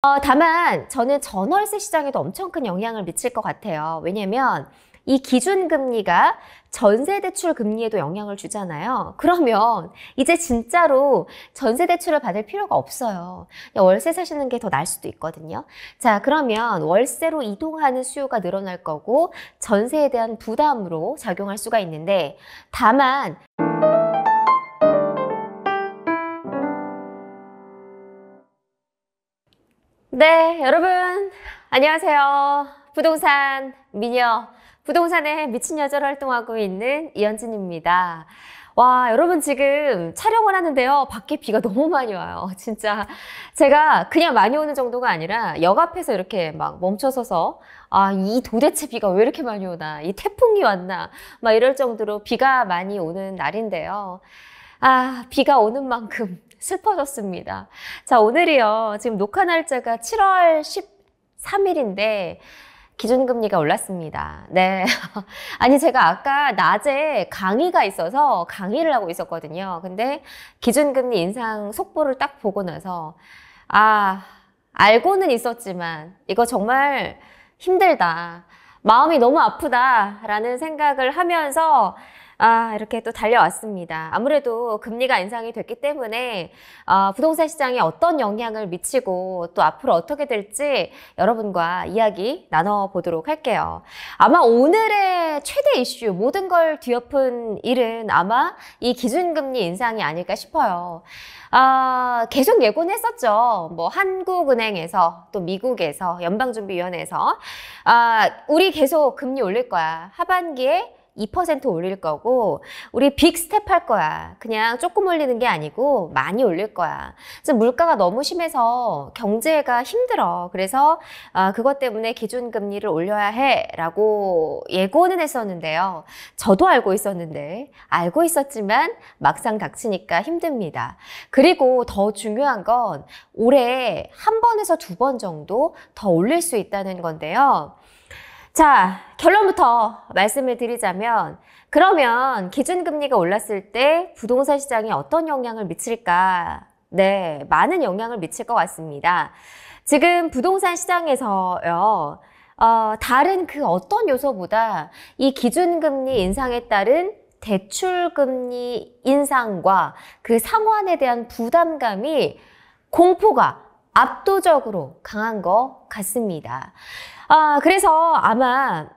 다만 저는 전월세 시장에도 엄청 큰 영향을 미칠 것 같아요. 왜냐면 이 기준금리가 전세대출 금리에도 영향을 주잖아요. 그러면 이제 진짜로 전세대출을 받을 필요가 없어요. 월세 사시는 게 더 나을 수도 있거든요. 자, 그러면 월세로 이동하는 수요가 늘어날 거고 전세에 대한 부담으로 작용할 수가 있는데, 다만 네, 여러분 안녕하세요. 부동산 미녀, 부동산에 미친 여자로 활동하고 있는 이현진입니다. 와, 여러분 지금 촬영을 하는데요. 밖에 비가 너무 많이 와요. 진짜 제가 그냥 많이 오는 정도가 아니라 역 앞에서 이렇게 막 멈춰서서 이 도대체 비가 왜 이렇게 많이 오나, 이 태풍이 왔나 막 이럴 정도로 비가 많이 오는 날인데요. 비가 오는 만큼 슬퍼졌습니다. 자, 오늘이요. 지금 녹화 날짜가 7월 13일인데 기준금리가 올랐습니다. 네. 아니, 제가 아까 낮에 강의가 있어서 강의를 하고 있었거든요. 근데 기준금리 인상 속보를 딱 보고 나서 알고는 있었지만 이거 정말 힘들다, 마음이 너무 아프다라는 생각을 하면서 이렇게 또 달려왔습니다. 아무래도 금리가 인상이 됐기 때문에 부동산 시장에 어떤 영향을 미치고 또 앞으로 어떻게 될지 여러분과 이야기 나눠보도록 할게요. 아마 오늘의 최대 이슈, 모든 걸 뒤엎은 일은 아마 이 기준금리 인상이 아닐까 싶어요. 계속 예고는 했었죠. 뭐 한국은행에서 또 미국에서 연방준비위원회에서 우리 계속 금리 올릴 거야. 하반기에 2% 올릴 거고 우리 빅스텝 할 거야. 그냥 조금 올리는 게 아니고 많이 올릴 거야. 지금 물가가 너무 심해서 경제가 힘들어. 그래서 그것 때문에 기준금리를 올려야 해 라고 예고는 했었는데요. 저도 알고 있었는데, 알고 있었지만 막상 닥치니까 힘듭니다. 그리고 더 중요한 건 올해 한 번에서 두 번 정도 더 올릴 수 있다는 건데요. 자, 결론부터 말씀을 드리자면, 그러면 기준금리가 올랐을 때 부동산 시장에 어떤 영향을 미칠까? 네, 많은 영향을 미칠 것 같습니다. 지금 부동산 시장에서요, 다른 그 어떤 요소보다 이 기준금리 인상에 따른 대출금리 인상과 그 상환에 대한 부담감이, 공포가 압도적으로 강한 것 같습니다. 그래서 아마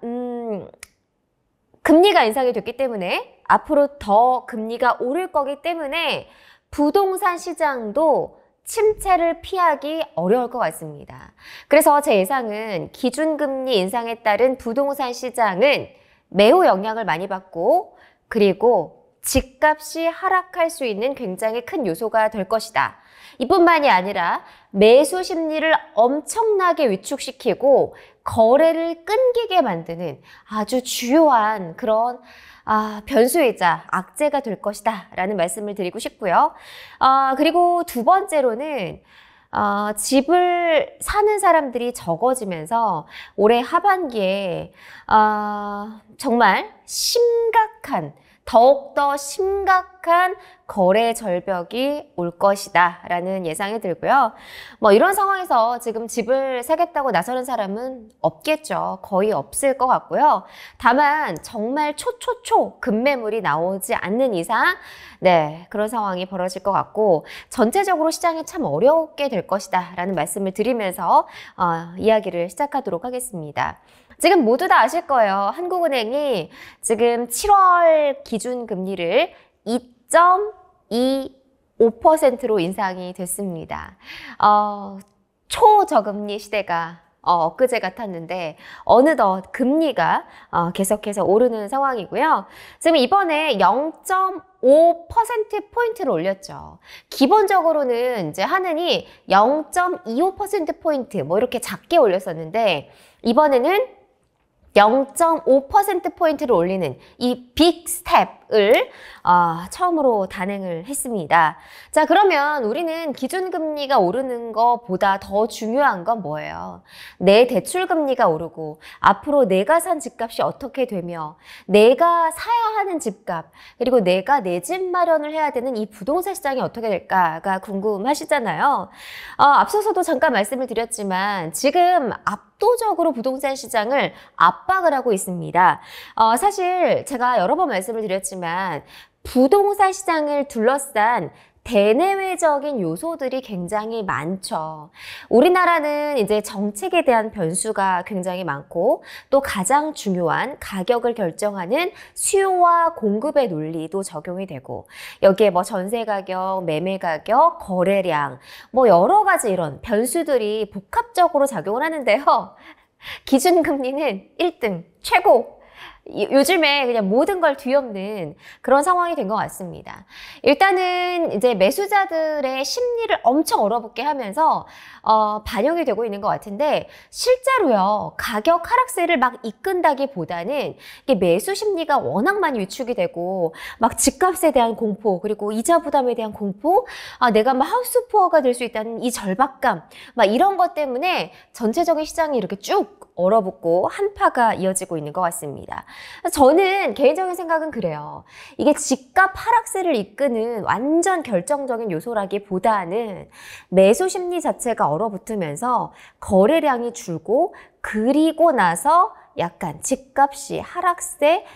금리가 인상이 됐기 때문에 앞으로 더 금리가 오를 거기 때문에 부동산 시장도 침체를 피하기 어려울 것 같습니다. 그래서 제 예상은 기준금리 인상에 따른 부동산 시장은 매우 영향을 많이 받고, 그리고 집값이 하락할 수 있는 굉장히 큰 요소가 될 것이다. 이뿐만이 아니라 매수 심리를 엄청나게 위축시키고 거래를 끊기게 만드는 아주 주요한 그런 변수이자 악재가 될 것이다 라는 말씀을 드리고 싶고요. 그리고 두 번째로는 집을 사는 사람들이 적어지면서 올해 하반기에 정말 더욱더 심각한 거래 절벽이 올 것이다 라는 예상이 들고요. 뭐 이런 상황에서 지금 집을 사겠다고 나서는 사람은 없겠죠. 거의 없을 것 같고요. 다만 정말 초초초 급매물이 나오지 않는 이상 그런 상황이 벌어질 것 같고, 전체적으로 시장이 참 어렵게 될 것이다 라는 말씀을 드리면서 이야기를 시작하도록 하겠습니다. 지금 모두 다 아실 거예요. 한국은행이 지금 7월 기준금리를 2.25%로 인상이 됐습니다. 초저금리 시대가 엊그제 같았는데 어느덧 금리가 계속해서 오르는 상황이고요. 지금 이번에 0.5%포인트를 올렸죠. 기본적으로는 이제 하느니 0.25%포인트 뭐 이렇게 작게 올렸었는데, 이번에는 0.5%포인트를 올리는 이 빅 스텝, 을 처음으로 단행을 했습니다. 자, 그러면 우리는 기준금리가 오르는 것보다 더 중요한 건 뭐예요? 내 대출금리가 오르고 앞으로 내가 산 집값이 어떻게 되며 내가 사야 하는 집값 그리고 내가 내 집 마련을 해야 되는 이 부동산 시장이 어떻게 될까가 궁금하시잖아요. 앞서서도 잠깐 말씀을 드렸지만 지금 압도적으로 부동산 시장을 압박을 하고 있습니다. 사실 제가 여러 번 말씀을 드렸지만 부동산 시장을 둘러싼 대내외적인 요소들이 굉장히 많죠. 우리나라는 이제 정책에 대한 변수가 굉장히 많고 또 가장 중요한 가격을 결정하는 수요와 공급의 논리도 적용이 되고 여기에 뭐 전세 가격, 매매 가격, 거래량 뭐 여러 가지 이런 변수들이 복합적으로 작용을 하는데요. 기준금리는 1등, 최고! 요즘에 그냥 모든 걸 뒤엎는 그런 상황이 된 것 같습니다. 일단은 이제 매수자들의 심리를 엄청 얼어붙게 하면서 반영이 되고 있는 것 같은데 실제로요 가격 하락세를 막 이끈다기보다는 이게 매수 심리가 워낙 많이 위축이 되고 막 집값에 대한 공포 그리고 이자 부담에 대한 공포 내가 막 하우스푸어가 될 수 있다는 이 절박감 막 이런 것 때문에 전체적인 시장이 이렇게 쭉 얼어붙고 한파가 이어지고 있는 것 같습니다. 저는 개인적인 생각은 그래요. 이게 집값 하락세를 이끄는 완전 결정적인 요소라기보다는 매수 심리 자체가 얼어붙으면서 거래량이 줄고 그리고 나서 약간 집값이 하락세,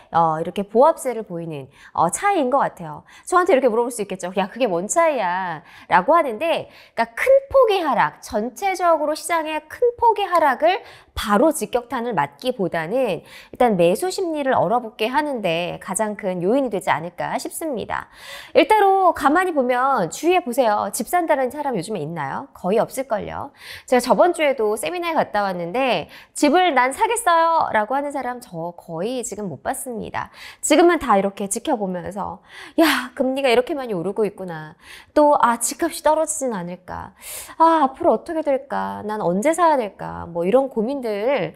이렇게 보합세를 보이는 차이인 것 같아요. 저한테 이렇게 물어볼 수 있겠죠. 야, 그게 뭔 차이야? 라고 하는데, 그러니까 큰 폭의 하락, 전체적으로 시장의 큰 폭의 하락을 바로 직격탄을 맞기보다는 일단 매수 심리를 얼어붙게 하는데 가장 큰 요인이 되지 않을까 싶습니다. 일단은 가만히 보면 주위에 보세요. 집 산다는 사람 요즘에 있나요? 거의 없을걸요. 제가 저번 주에도 세미나에 갔다 왔는데 집을 난 사겠어요 라고 하는 사람 저 거의 지금 못 봤습니다. 지금은 다 이렇게 지켜보면서 야, 금리가 이렇게 많이 오르고 있구나. 또 집값이 떨어지진 않을까. 앞으로 어떻게 될까. 난 언제 사야 될까. 뭐 이런 고민들을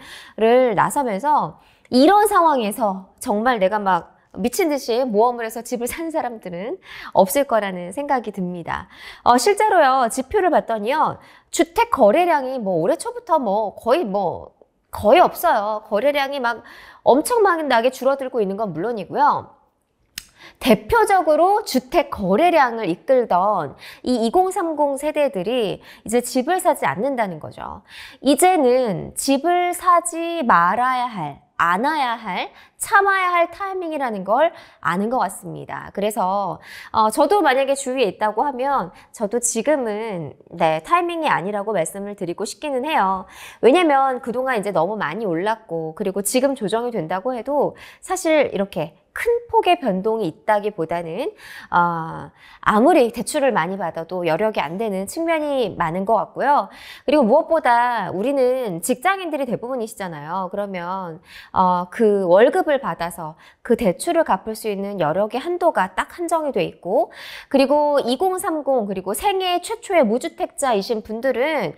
나서면서 이런 상황에서 정말 내가 막 미친 듯이 모험을 해서 집을 사는 사람들은 없을 거라는 생각이 듭니다. 실제로요, 지표를 봤더니요, 주택 거래량이 뭐 올해 초부터 거의 없어요. 거래량이 막 엄청나게 줄어들고 있는 건 물론이고요. 대표적으로 주택 거래량을 이끌던 이 2030 세대들이 이제 집을 사지 않는다는 거죠. 이제는 집을 사지 말아야 할, 안아야 할, 참아야 할 타이밍이라는 걸 아는 것 같습니다. 그래서 저도 만약에 주위에 있다고 하면 저도 지금은 타이밍이 아니라고 말씀을 드리고 싶기는 해요. 왜냐면 그동안 이제 너무 많이 올랐고 그리고 지금 조정이 된다고 해도 사실 이렇게 큰 폭의 변동이 있다기보다는 아무리 대출을 많이 받아도 여력이 안 되는 측면이 많은 것 같고요. 그리고 무엇보다 우리는 직장인들이 대부분이시잖아요. 그러면 그 월급을 받아서 그 대출을 갚을 수 있는 여력의 한도가 딱 한정이 돼 있고 그리고 2030 그리고 생애 최초의 무주택자이신 분들은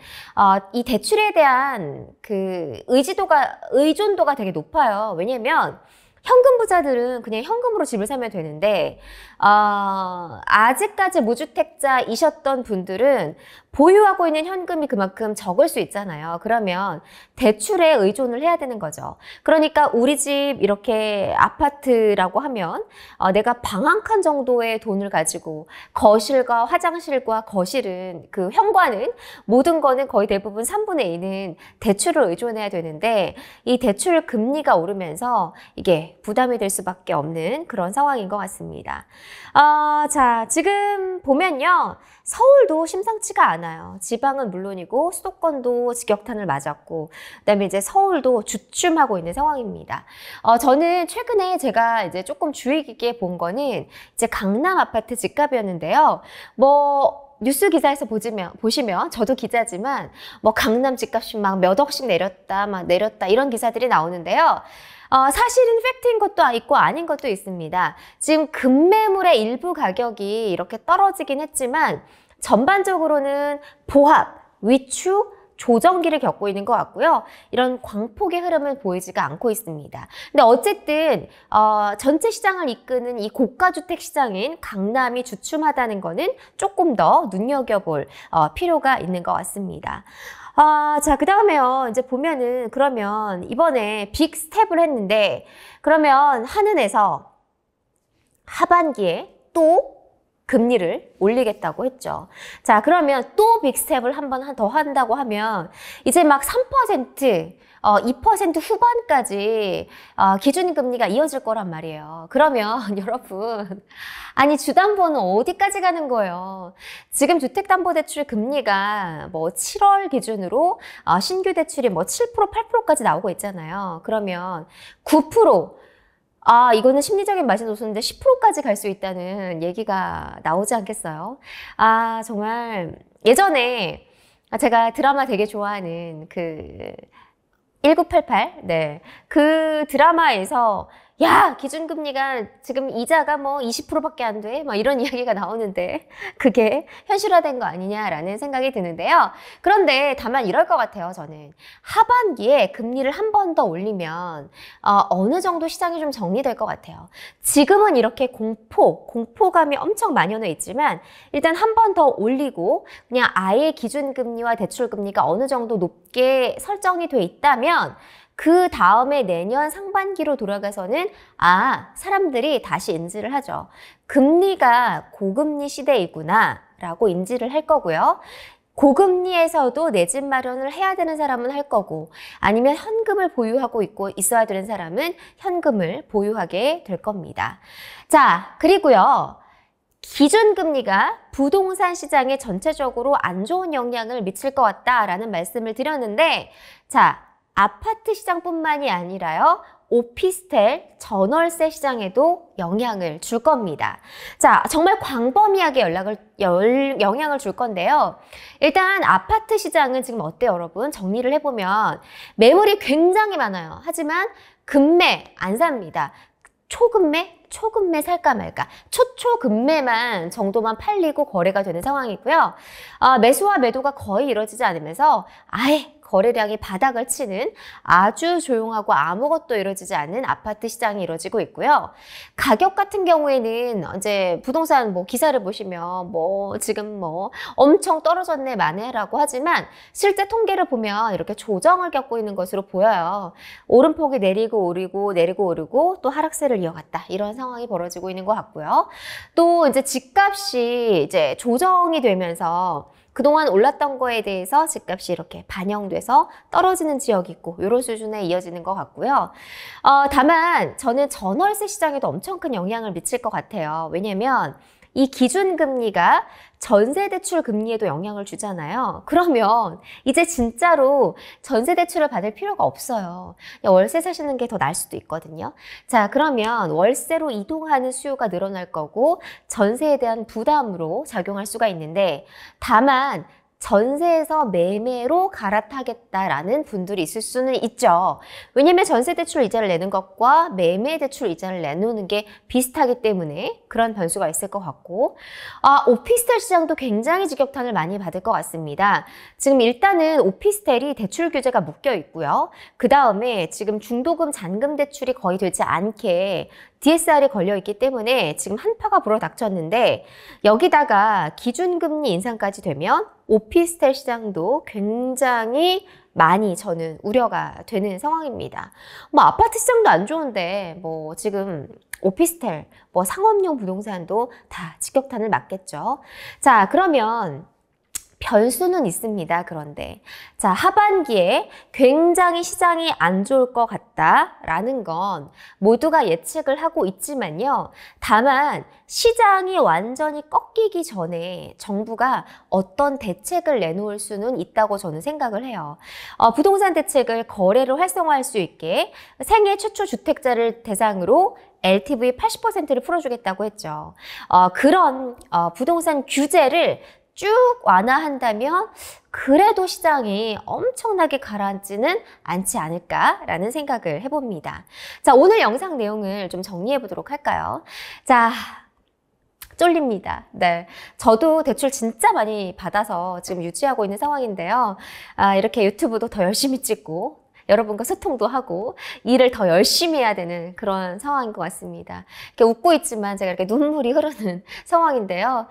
이 대출에 대한 그 의존도가 되게 높아요. 왜냐면 현금 부자들은 그냥 현금으로 집을 사면 되는데 아직까지 무주택자이셨던 분들은 보유하고 있는 현금이 그만큼 적을 수 있잖아요. 그러면 대출에 의존을 해야 되는 거죠. 그러니까 우리 집 이렇게 아파트라고 하면 내가 방 한 칸 정도의 돈을 가지고 거실과 화장실과 거실은 그 현관은 모든 거는 거의 대부분 3분의 2는 대출을 의존해야 되는데 이 대출 금리가 오르면서 이게 부담이 될 수밖에 없는 그런 상황인 것 같습니다. 자, 지금 보면요. 서울도 심상치가 않아요. 지방은 물론이고 수도권도 직격탄을 맞았고 그다음에 이제 서울도 주춤하고 있는 상황입니다. 저는 최근에 제가 이제 조금 주의 깊게 본 거는 이제 강남 아파트 집값이었는데요. 뉴스 기사에서 보시면 저도 기자지만 강남 집값이 막 몇 억씩 내렸다 이런 기사들이 나오는데요. 사실은 팩트인 것도 있고 아닌 것도 있습니다. 지금 급매물의 일부 가격이 이렇게 떨어지긴 했지만 전반적으로는 보합, 위축, 조정기를 겪고 있는 것 같고요. 이런 광폭의 흐름은 보이지가 않고 있습니다. 근데 어쨌든 전체 시장을 이끄는 이 고가주택 시장인 강남이 주춤하다는 거는 조금 더 눈여겨볼 필요가 있는 것 같습니다. 자, 그 다음에요. 이제 보면은 그러면 이번에 빅 스텝을 했는데 그러면 한은에서 하반기에 또 금리를 올리겠다고 했죠. 자, 그러면 또 빅스텝을 한 번 더 한다고 하면 이제 막 3%, 2% 후반까지 기준금리가 이어질 거란 말이에요. 그러면 여러분, 아니 주담보는 어디까지 가는 거예요? 지금 주택담보대출 금리가 뭐 7월 기준으로 신규 대출이 뭐 7%, 8%까지 나오고 있잖아요. 그러면 9%, 이거는 심리적인 마지노선인데 10%까지 갈 수 있다는 얘기가 나오지 않겠어요? 정말 예전에 제가 드라마 되게 좋아하는 1988, 네. 그 드라마에서 야, 기준금리가 지금 이자가 뭐 20%밖에 안 돼? 막 이런 이야기가 나오는데 그게 현실화된 거 아니냐라는 생각이 드는데요. 그런데 다만 이럴 것 같아요, 저는. 하반기에 금리를 한 번 더 올리면 어느 정도 시장이 좀 정리될 것 같아요. 지금은 이렇게 공포감이 엄청 만연해 있지만 일단 한 번 더 올리고 그냥 아예 기준금리와 대출금리가 어느 정도 높게 설정이 돼 있다면 그 다음에 내년 상반기로 돌아가서는 사람들이 다시 인지를 하죠. 금리가 고금리 시대이구나 라고 인지를 할 거고요. 고금리에서도 내 집 마련을 해야 되는 사람은 할 거고 아니면 현금을 보유하고 있어야 되는 사람은 현금을 보유하게 될 겁니다. 자, 그리고요. 기준금리가 부동산 시장에 전체적으로 안 좋은 영향을 미칠 것 같다라는 말씀을 드렸는데 자, 아파트 시장뿐만이 아니라요. 오피스텔, 전월세 시장에도 영향을 줄 겁니다. 자, 정말 광범위하게 영향을 줄 건데요. 일단 아파트 시장은 지금 어때요, 여러분? 정리를 해보면 매물이 굉장히 많아요. 하지만 금매 안 삽니다. 초금매 살까 말까. 초초금매만 정도만 팔리고 거래가 되는 상황이고요. 매수와 매도가 거의 이루어지지 않으면서 아예 거래량이 바닥을 치는 아주 조용하고 아무것도 이루어지지 않는 아파트 시장이 이루어지고 있고요. 가격 같은 경우에는 이제 부동산 기사를 보시면 지금 엄청 떨어졌네 마네라고 하지만 실제 통계를 보면 이렇게 조정을 겪고 있는 것으로 보여요. 오름폭이 내리고 오르고 내리고 오르고 또 하락세를 이어갔다. 이런 상황이 벌어지고 있는 것 같고요. 또 이제 집값이 이제 조정이 되면서 그동안 올랐던 거에 대해서 집값이 이렇게 반영돼서 떨어지는 지역이 있고 이런 수준에 이어지는 것 같고요. 다만 저는 전월세 시장에도 엄청 큰 영향을 미칠 것 같아요. 왜냐면 이 기준금리가 전세대출 금리에도 영향을 주잖아요. 그러면 이제 진짜로 전세대출을 받을 필요가 없어요. 월세 사시는 게 더 나을 수도 있거든요. 자, 그러면 월세로 이동하는 수요가 늘어날 거고 전세에 대한 부담으로 작용할 수가 있는데 다만 전세에서 매매로 갈아타겠다라는 분들이 있을 수는 있죠. 왜냐면 전세대출 이자를 내는 것과 매매대출 이자를 내놓는 게 비슷하기 때문에 그런 변수가 있을 것 같고 오피스텔 시장도 굉장히 직격탄을 많이 받을 것 같습니다. 지금 일단은 오피스텔이 대출 규제가 묶여 있고요. 그 다음에 지금 중도금 잔금 대출이 거의 되지 않게 DSR이 걸려있기 때문에 지금 한파가 불어닥쳤는데 여기다가 기준금리 인상까지 되면 오피스텔 시장도 굉장히 많이 저는 우려가 되는 상황입니다. 아파트 시장도 안 좋은데 지금 오피스텔, 상업용 부동산도 다 직격탄을 맞겠죠. 자, 그러면 변수는 있습니다. 그런데 자, 하반기에 굉장히 시장이 안 좋을 것 같다라는 건 모두가 예측을 하고 있지만요. 다만 시장이 완전히 꺾이기 전에 정부가 어떤 대책을 내놓을 수는 있다고 저는 생각을 해요. 부동산 대책을 거래를 활성화할 수 있게 생애 최초 주택자를 대상으로 LTV 80%를 풀어주겠다고 했죠. 그런 부동산 규제를 쭉 완화한다면 그래도 시장이 엄청나게 가라앉지는 않지 않을까라는 생각을 해봅니다. 자, 오늘 영상 내용을 좀 정리해 보도록 할까요? 자, 쫄립니다. 네. 저도 대출 진짜 많이 받아서 지금 유지하고 있는 상황인데요. 이렇게 유튜브도 더 열심히 찍고, 여러분과 소통도 하고 일을 더 열심히 해야 되는 그런 상황인 것 같습니다. 이렇게 웃고 있지만 제가 이렇게 눈물이 흐르는 상황인데요.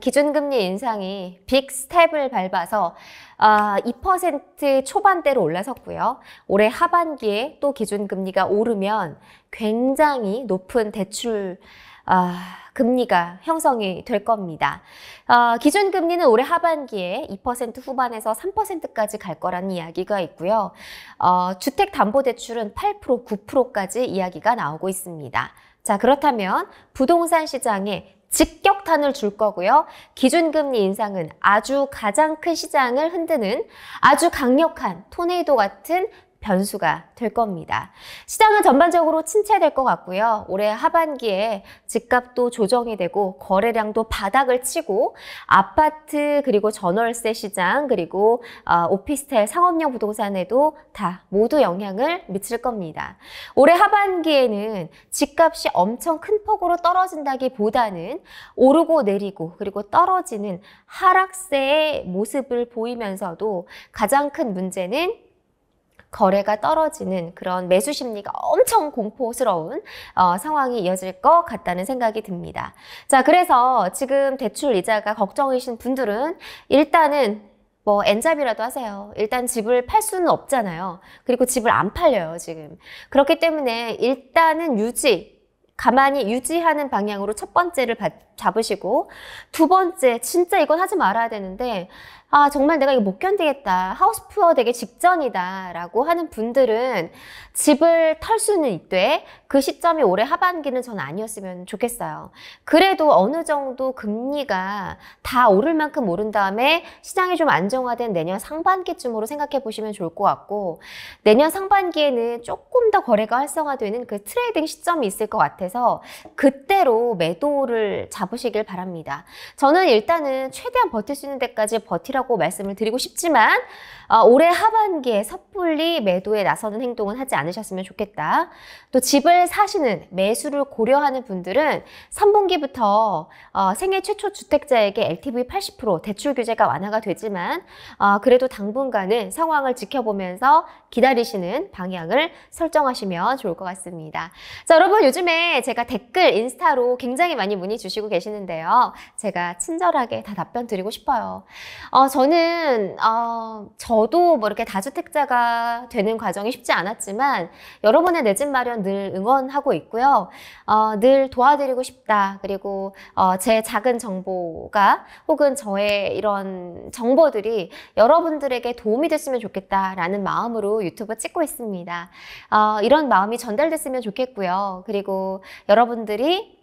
기준금리 인상이 빅 스텝을 밟아서 2% 초반대로 올라섰고요. 올해 하반기에 또 기준금리가 오르면 굉장히 높은 대출 금리가 형성이 될 겁니다. 기준금리는 올해 하반기에 2% 후반에서 3%까지 갈 거라는 이야기가 있고요. 주택담보대출은 8%, 9%까지 이야기가 나오고 있습니다. 자, 그렇다면 부동산 시장에 직격탄을 줄 거고요. 기준금리 인상은 아주 가장 큰 시장을 흔드는 아주 강력한 토네이도 같은 변수가 될 겁니다. 시장은 전반적으로 침체될 것 같고요. 올해 하반기에 집값도 조정이 되고 거래량도 바닥을 치고 아파트 그리고 전월세 시장 그리고 오피스텔 상업용 부동산에도 다 모두 영향을 미칠 겁니다. 올해 하반기에는 집값이 엄청 큰 폭으로 떨어진다기보다는 오르고 내리고 그리고 떨어지는 하락세의 모습을 보이면서도 가장 큰 문제는 거래가 떨어지는 그런 매수 심리가 엄청 공포스러운 상황이 이어질 것 같다는 생각이 듭니다. 자, 그래서 지금 대출 이자가 걱정이신 분들은 일단은 엔잡이라도 하세요. 일단 집을 팔 수는 없잖아요. 그리고 집을 안 팔려요, 지금. 그렇기 때문에 일단은 가만히 유지하는 방향으로 첫 번째를 잡으시고 두 번째, 진짜 이건 하지 말아야 되는데 정말 내가 이거 못 견디겠다. 하우스 푸어 되기 직전이다. 라고 하는 분들은 집을 털 수는 있되 그 시점이 올해 하반기는 전 아니었으면 좋겠어요. 그래도 어느 정도 금리가 다 오를 만큼 오른 다음에 시장이 좀 안정화된 내년 상반기쯤으로 생각해 보시면 좋을 것 같고 내년 상반기에는 조금 더 거래가 활성화되는 그 트레이딩 시점이 있을 것 같아서 그때로 매도를 잡으시길 바랍니다. 저는 일단은 최대한 버틸 수 있는 데까지 버티라고 말씀을 드리고 싶지만 올해 하반기에 섣불리 매도에 나서는 행동은 하지 않으셨으면 좋겠다. 또 집을 사시는 매수를 고려하는 분들은 3분기부터 생애 최초 주택자에게 LTV 80% 대출 규제가 완화가 되지만 그래도 당분간은 상황을 지켜보면서 기다리시는 방향을 설정하시면 좋을 것 같습니다. 자, 여러분 요즘에 제가 댓글 인스타로 굉장히 많이 문의 주시고 계시는데요. 제가 친절하게 다 답변 드리고 싶어요. 저도 이렇게 다주택자가 되는 과정이 쉽지 않았지만 여러분의 내 집 마련 늘 응원하고 있고요. 늘 도와드리고 싶다. 그리고 제 작은 정보가 혹은 저의 이런 정보들이 여러분들에게 도움이 됐으면 좋겠다라는 마음으로 유튜브 찍고 있습니다. 이런 마음이 전달됐으면 좋겠고요. 그리고 여러분들이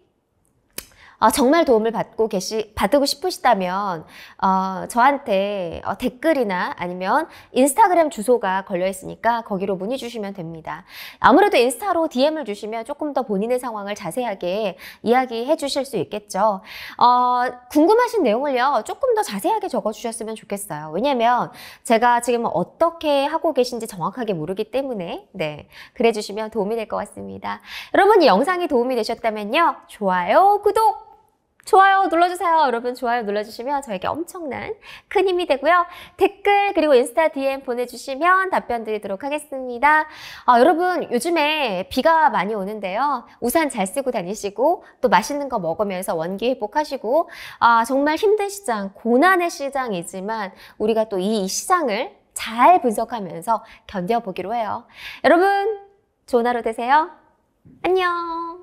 정말 도움을 받고 싶으시다면 저한테 댓글이나 아니면 인스타그램 주소가 걸려 있으니까 거기로 문의 주시면 됩니다. 아무래도 인스타로 DM을 주시면 조금 더 본인의 상황을 자세하게 이야기해 주실 수 있겠죠. 궁금하신 내용을요 조금 더 자세하게 적어주셨으면 좋겠어요. 왜냐면 제가 지금 어떻게 하고 계신지 정확하게 모르기 때문에 그래 주시면 도움이 될 것 같습니다. 여러분 이 영상이 도움이 되셨다면요 좋아요, 구독! 좋아요 눌러주세요. 여러분 좋아요 눌러주시면 저에게 엄청난 큰 힘이 되고요. 댓글 그리고 인스타 DM 보내주시면 답변 드리도록 하겠습니다. 여러분 요즘에 비가 많이 오는데요. 우산 잘 쓰고 다니시고 또 맛있는 거 먹으면서 원기 회복하시고 정말 힘든 시장, 고난의 시장이지만 우리가 또 이 시장을 잘 분석하면서 견뎌보기로 해요. 여러분 좋은 하루 되세요. 안녕.